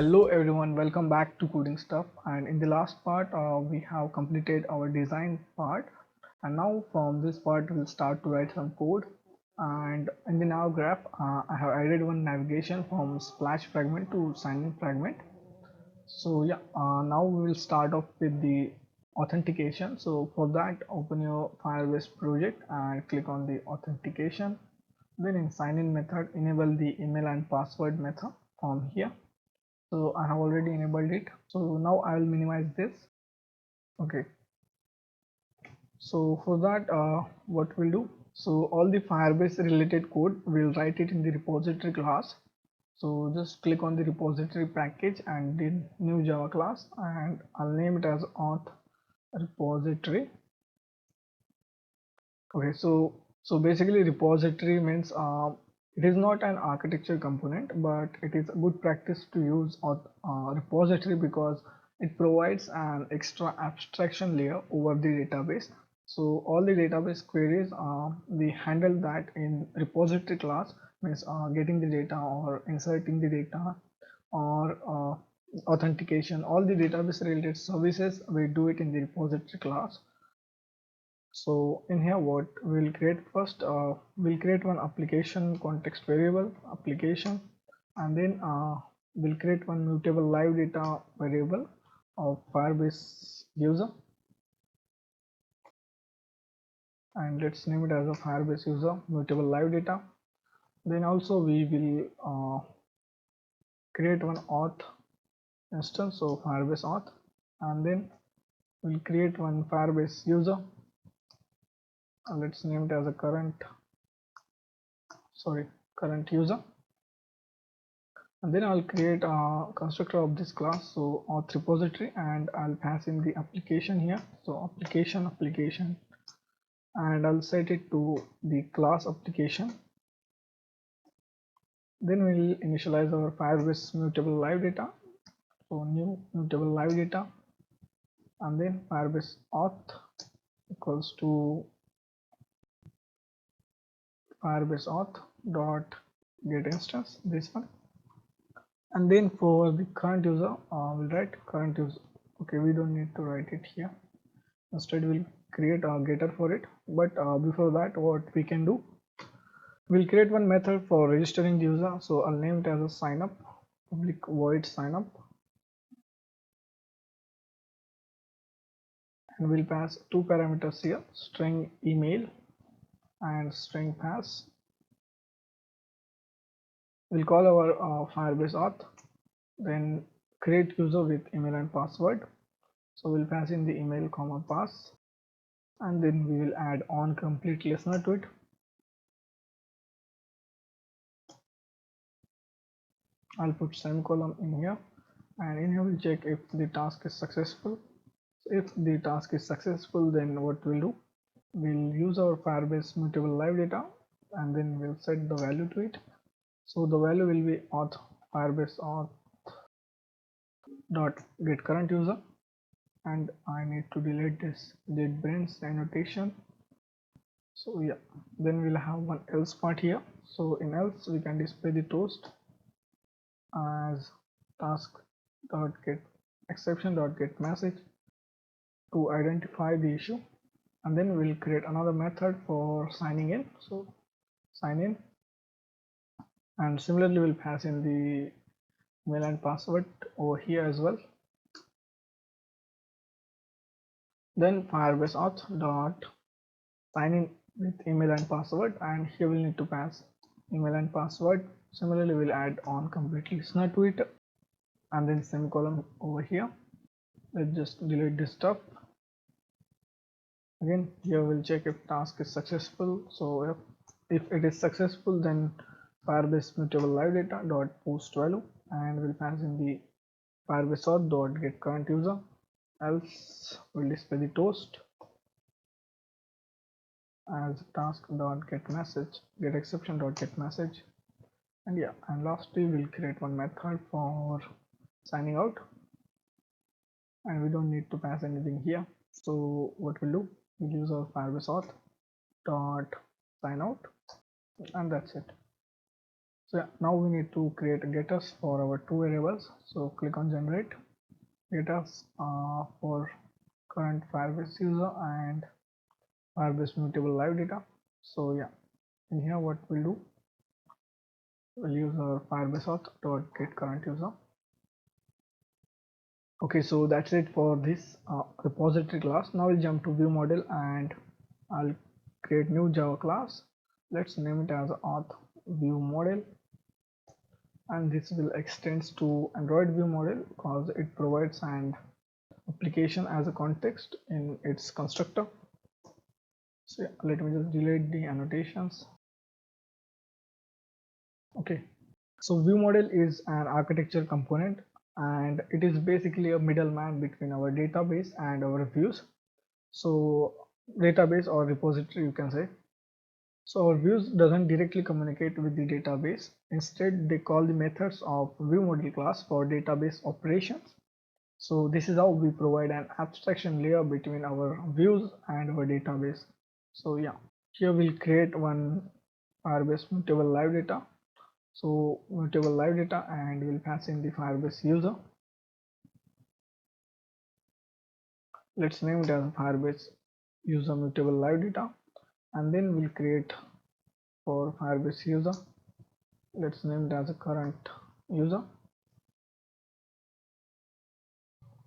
Hello everyone, welcome back to Coding Stuff. And in the last part, we have completed our design part. And now from this part, we'll start to write some code. And in the now graph, I have added one navigation from splash fragment to sign-in fragment. So yeah, now we will start off with the authentication. So for that, open your Firebase project and click on the authentication. Then in sign-in method, enable the email and password method from here. So I have already enabled it. So now I will minimize this. Okay, so for that, what we'll do, so all the Firebase related code, we'll write it in the repository class. So just click on the repository package and the new Java class, and I'll name it as auth repository. Okay, so basically repository means it is not an architecture component, but it is a good practice to use repository because it provides an extra abstraction layer over the database. So all the database queries, we handle that in repository class, means getting the data or inserting the data or authentication. All the database related services, we do it in the repository class. So in here, what we'll create first, we'll create one application context variable application, and then we'll create one mutable live data variable of Firebase user, and let's name it as a Firebase user mutable live data. Then also we will create one auth instance, so Firebase auth, and then we'll create one Firebase user. Let's name it as a current user, and then I'll create a constructor of this class, so auth repository, and I'll pass in the application here, so application, and I'll set it to the class application. Then we'll initialize our Firebase mutable live data, so new mutable live data, and then Firebase auth equals to Firebase auth dot get instance, this one. And then for the current user, we'll write current user. Okay, we don't need to write it here. Instead, we'll create a getter for it. But before that, what we can do, we'll create one method for registering the user. So I'll name it as a signup, public void signup, and we'll pass two parameters here: string email and string pass. We'll call our Firebase auth, then create user with email and password. So we'll pass in the email comma pass, and then we will add on complete listener to it. I'll put semicolon in here, and in here we'll check if the task is successful. So if the task is successful, then what we'll do, we'll use our Firebase mutable live data, and then we'll set the value to it. So the value will be auth Firebase auth dot get current user, and I need to delete this JetBrains annotation. So yeah, then we'll have one else part here. So in else we can display the toast as task dot get exception dot get message to identify the issue, and then we'll create another method for signing in. So sign in, and similarly we'll pass in the email and password over here as well. Then Firebase auth dot sign in with email and password, and here we'll need to pass email and password. Similarly, we'll add on complete listener to it, and then semicolon over here. Let's just delete this stuff. Again, here we'll check if task is successful. So if it is successful, then Firebase mutable live data dot post value, and we'll pass in the Firebase auth dot get current user. Else we'll display the toast as task dot get message get exception dot get message. And yeah, and lastly we'll create one method for signing out, and we don't need to pass anything here. So what we'll do, we'll use our Firebase auth dot sign out, and that's it. So yeah, now we need to create getters for our two variables. So click on generate getters for current Firebase user and Firebase mutable live data. So yeah, in here what we'll do, we'll use our Firebase auth dot get current user. Okay, so that's it for this repository class. Now we'll jump to view model and I'll create new Java class. Let's name it as auth view model, and this will extend to Android view model because it provides an application as a context in its constructor. So yeah, let me just delete the annotations. Okay, so view model is an architecture component and it is basically a middleman between our database and our views. So database or repository you can say. So our views doesn't directly communicate with the database. Instead, they call the methods of view model class for database operations. So this is how we provide an abstraction layer between our views and our database. So yeah, here we'll create one Firebase mutable live data. So mutable live data, and we'll pass in the Firebase user. Let's name it as Firebase user mutable live data, and then we'll create for Firebase user. Let's name it as a current user.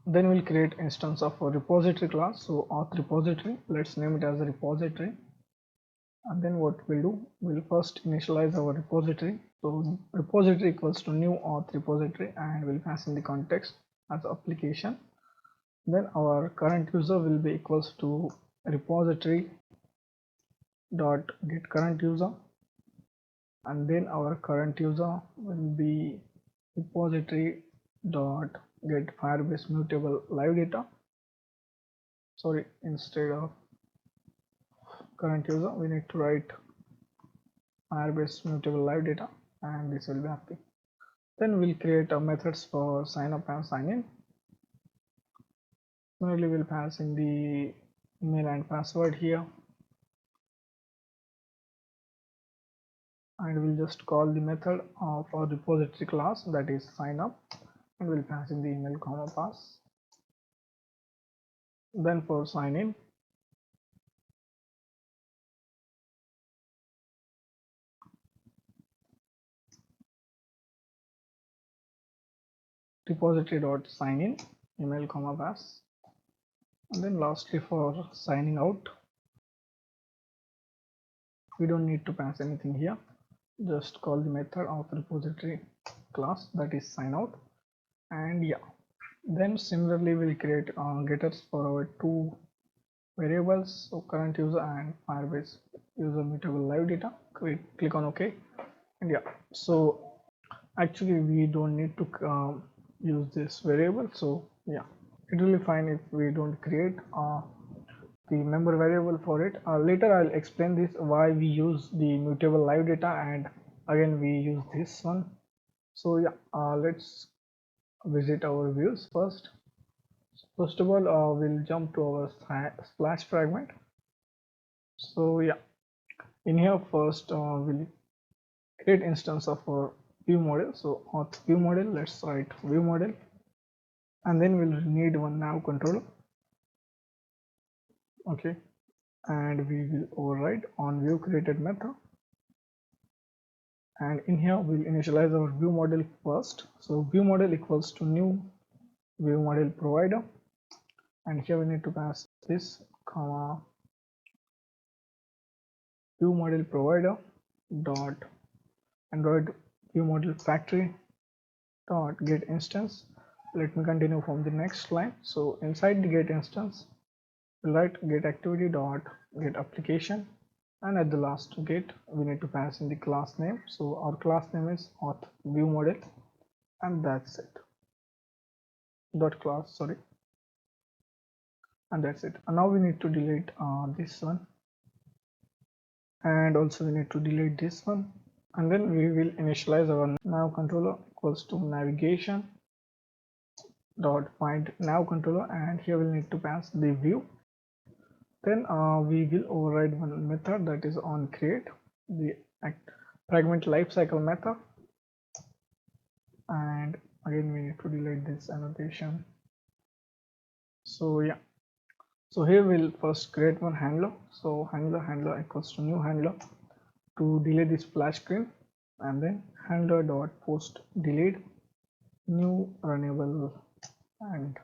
Then we'll create instance of a repository class. So auth repository, let's name it as a repository. And then what we'll do, we'll first initialize our repository. So repository equals to new auth repository, and we'll pass in the context as application. Then our current user will be equals to repository dot get current user, and then our current user will be repository dot get Firebase mutable live data. Sorry, instead of current user we need to write Firebase mutable live data, and this will be happy. Then we'll create a methods for sign up and sign in. Similarly, we'll pass in the email and password here, and we'll just call the method of our repository class, that is sign up, and we'll pass in the email comma pass. Then for sign in, repository dot sign in email comma pass. And then lastly for signing out, we don't need to pass anything here, just call the method of repository class, that is sign out. And yeah, then similarly we'll create getters for our two variables, so current user and Firebase user mutable live data. Click on OK, and yeah, so actually we don't need to use this variable. So yeah, it will be fine if we don't create the member variable for it. Later I'll explain this why we use the mutable live data and again we use this one. So yeah, let's visit our views first. First of all, we'll jump to our splash fragment. So yeah, in here first we'll create instance of our view model. So auth view model, let's write view model, and then we'll need one nav controller. Okay, and we will override on view created method, and in here we'll initialize our view model first. So view model equals to new view model provider, and here we need to pass this comma view model provider dot Android view model factory dot get instance. Let me continue from the next line. So inside the get instance, we'll write get activity dot get application, and at the last get we need to pass in the class name. So our class name is auth view model, and that's it. Dot class, sorry, and that's it. And now we need to delete this one, and also we need to delete this one, and then we will initialize our nav controller equals to navigation dot find nav controller, and here we'll need to pass the view. Then we will override one method, that is on create, the fragment lifecycle method. and again we need to delete this annotation. So yeah, so here we'll first create one handler. So handler equals to new handler to delete this splash screen, and then handler dot post delete new runnable, and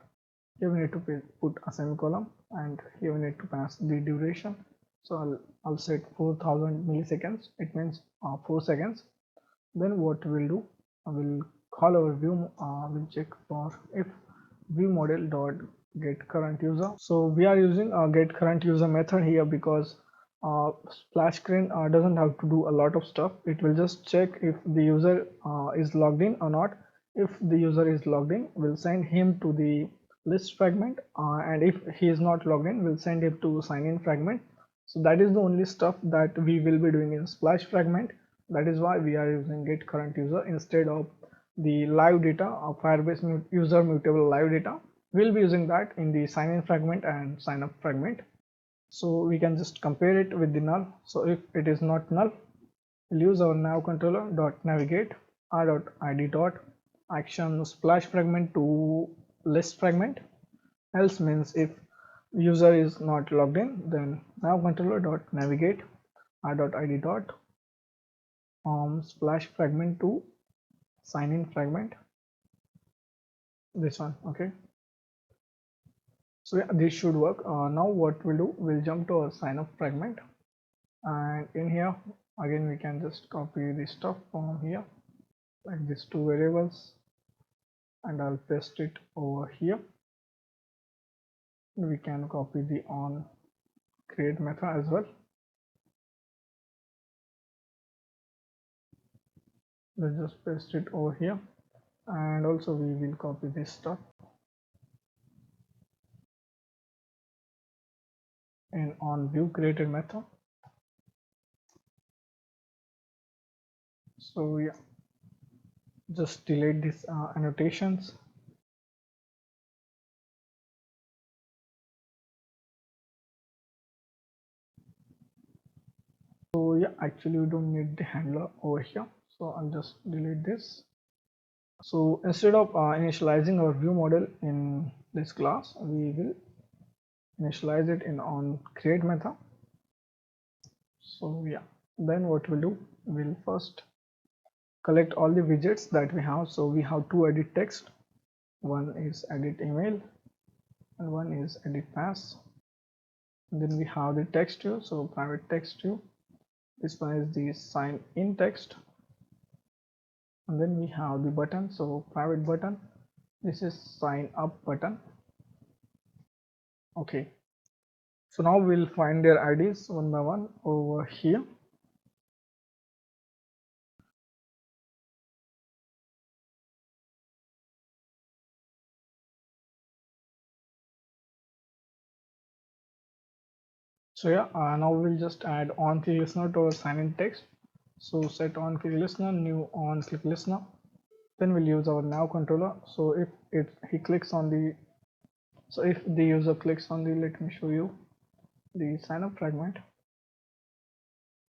here we need to put a semicolon, and here we need to pass the duration. So I'll set 4000 milliseconds. It means 4 seconds. Then what we'll do, we'll call our view, we'll check for if view model dot get current user. So we are using a get current user method here because splash screen doesn't have to do a lot of stuff. It will just check if the user is logged in or not. If the user is logged in, we'll send him to the list fragment, and if he is not logged in, we'll send him to sign in fragment. So that is the only stuff that we will be doing in splash fragment. That is why we are using get current user instead of the live data of Firebase user mutable live data. We'll be using that in the sign in fragment and sign up fragment. So we can just compare it with the null. So if it is not null, we'll use our nav controller dot navigate r.id dot action splash fragment to list fragment. Else means if user is not logged in, then nav controller dot navigate r.id dot splash fragment to sign in fragment. This one, okay. So yeah, this should work. Now what we'll do, we'll jump to our sign up fragment, and in here again we can just copy the stuff from here, like these two variables, and I'll paste it over here. We can copy the on create method as well. Let's just paste it over here, and also we will copy this stuff in on view created method. So yeah, just delete these annotations. So yeah, actually we don't need the handler over here, so I'll just delete this. So instead of initializing our view model in this class, we will initialize it in on create method. So yeah, then what we'll do, we'll first collect all the widgets that we have. So we have two edit text, one is edit email and one is edit pass. And then we have the text view, so private text view. This one is the sign in text, and then we have the button, so private button. This is sign up button. Okay, so now we'll find their IDs one by one over here. So yeah, now we'll just add on click listener to our sign in text. So set on click listener, new on click listener. Then we'll use our nav controller. So if he clicks on the, so if the user clicks on the, let me show you the sign up fragment.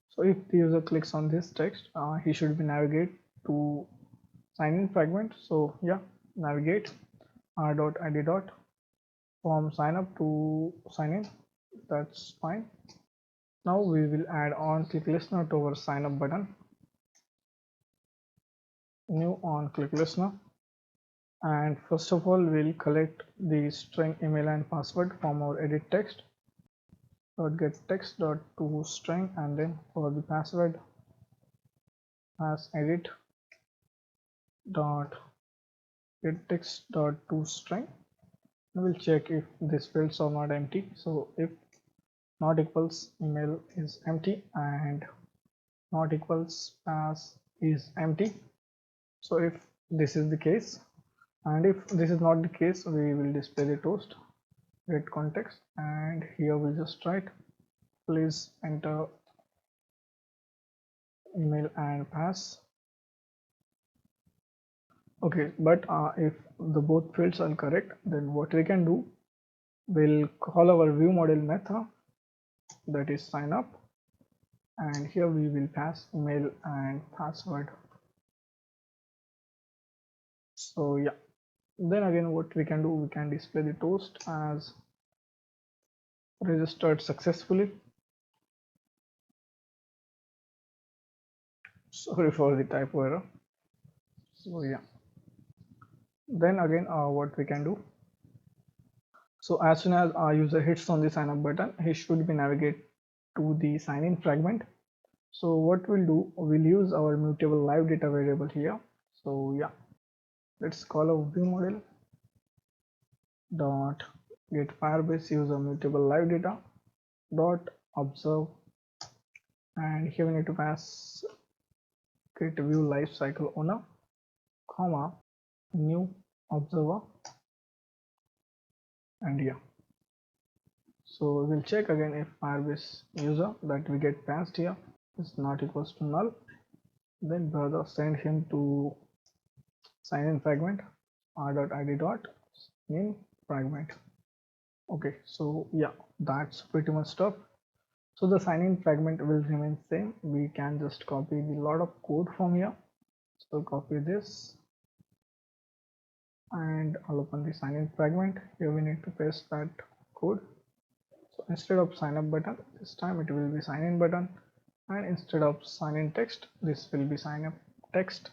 So if the user clicks on this text, he should be navigate to sign in fragment. So yeah, navigate r.id dot from sign up to sign in. That's fine. Now we will add on click listener to our sign up button. New on click listener, and first of all we'll collect the string email and password from our edit text dot get text dot to string, and then for the password as edit dot get text dot to string. We'll check if these fields are not empty. So if not equals email is empty and not equals pass is empty. So if this is the case, and if this is not the case, we will display the toast get context, and here we'll just write please enter email and pass. Okay, but if the both fields are correct, then what we can do, we'll call our view model method, that is sign up, and here we will pass email and password. So yeah, then again what we can do, we can display the toast as registered successfully. Sorry for the typo error. So yeah, then again what we can do, so as soon as our user hits on the sign up button, he should be navigate to the sign in fragment. So what we'll do, we'll use our mutable live data variable here. So yeah, let's call a view model dot get firebase user mutable live data dot observe, and here we need to pass get view life cycle owner comma new observer, and yeah, so we'll check again if firebase user that we get passed here is not equals to null, then further send him to sign in fragment r.id dot in fragment. Okay, so yeah, that's pretty much stuff. So the sign in fragment will remain same. We can just copy the lot of code from here. So copy this and I'll open the sign in fragment. Here we need to paste that code. So instead of sign up button, this time it will be sign in button, and instead of sign in text, this will be sign up text.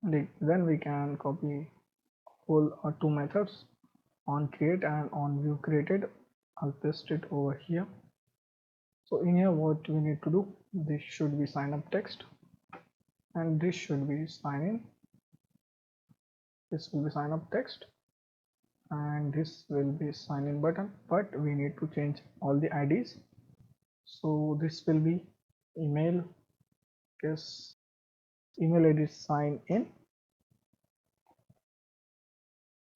Then we can copy whole two methods, on create and on view created. I'll paste it over here. So in here what we need to do, this should be sign up text and this should be sign in. This will be sign up text and this will be sign in button, but we need to change all the IDs. So this will be email, yes, email ID sign in,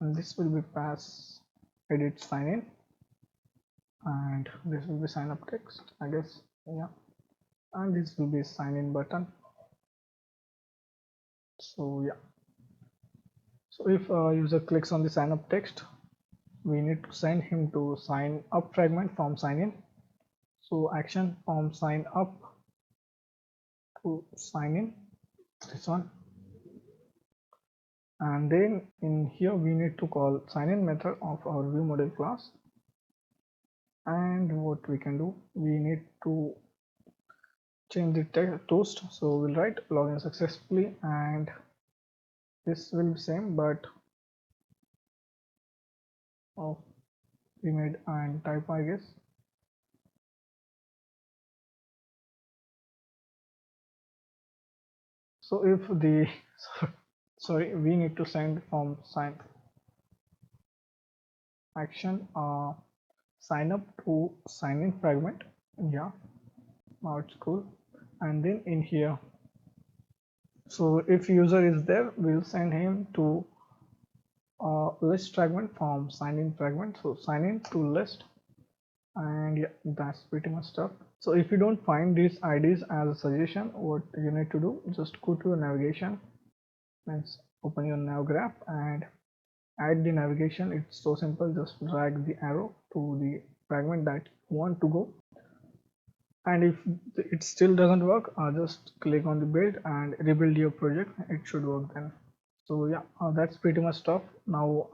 and this will be pass edit sign in, and this will be sign up text, I guess, yeah, and this will be sign in button. So yeah, so if a user clicks on the sign up text, we need to send him to sign up fragment from sign in. So action from sign up to sign in, this one, and then in here we need to call sign in method of our view model class. And what we can do, we need to change the toast. So we'll write login successfully, and this will be same, but oh, we made an typo, I guess. So if the sorry, we need to send from sign action sign up to sign in fragment. Yeah, now it's cool. And then in here, so if user is there, we'll send him to list fragment from sign in fragment. So sign in to list, and yeah, that's pretty much stuff. So if you don't find these IDs as a suggestion, what you need to do, just go to your navigation, means open your nav graph and add the navigation. It's so simple, just drag the arrow to the fragment that you want to go, and if it still doesn't work, just click on the build and rebuild your project. It should work then. So yeah, that's pretty much stuff. Now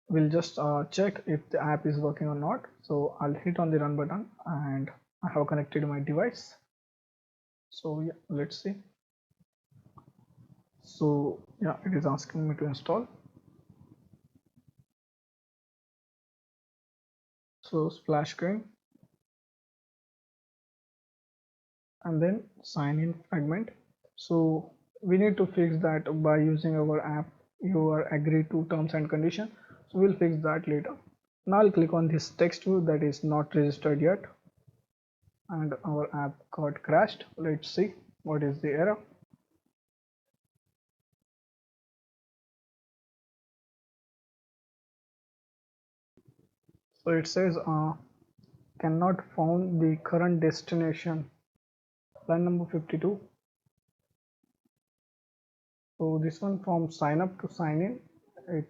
we'll just check if the app is working or not. So I'll hit on the run button and I have connected my device. So yeah, let's see. So yeah, it is asking me to install. So splash screen and then sign in fragment. So we need to fix that by using our app. You are agree to terms and condition. So we'll fix that later. Now I'll click on this text view that is not registered yet, and our app got crashed. Let's see what is the error. So it says cannot found the current destination, line number 52. So this one from sign up to sign in, it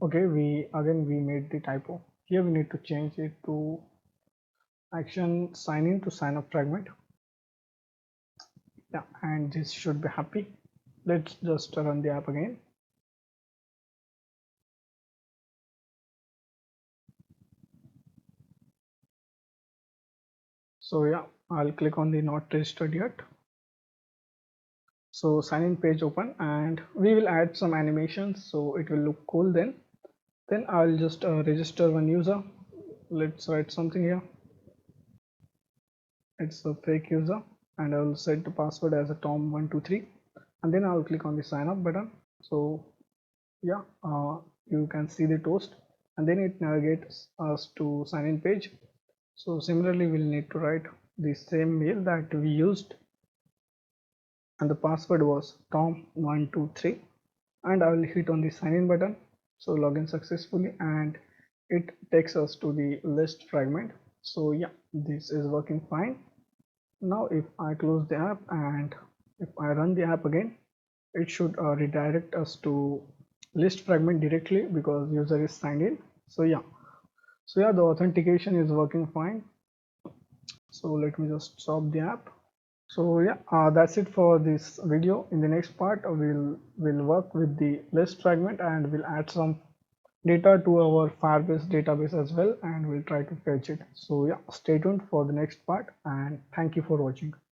okay, we made the typo here. We need to change it to action sign in to sign up fragment. Yeah, and this should be happy. Let's just run the app again. So yeah, I'll click on the not registered yet. So sign in page open, and we will add some animations so it will look cool. Then I'll just register one user. Let's write something here. It's a fake user, and I'll set the password as a tom123, and then I'll click on the sign up button. So yeah, you can see the toast, and then it navigates us to sign in page. So similarly, we'll need to write the same mail that we used, and the password was tom123, and I will hit on the sign in button. So login successfully, and it takes us to the list fragment. So yeah, this is working fine. Now if I close the app and if I run the app again, it should redirect us to list fragment directly because user is signed in. So yeah, the authentication is working fine. So let me just stop the app. So yeah, that's it for this video. In the next part, we'll work with the list fragment, and we'll add some data to our Firebase database as well, and we'll try to fetch it. So yeah, stay tuned for the next part, and thank you for watching.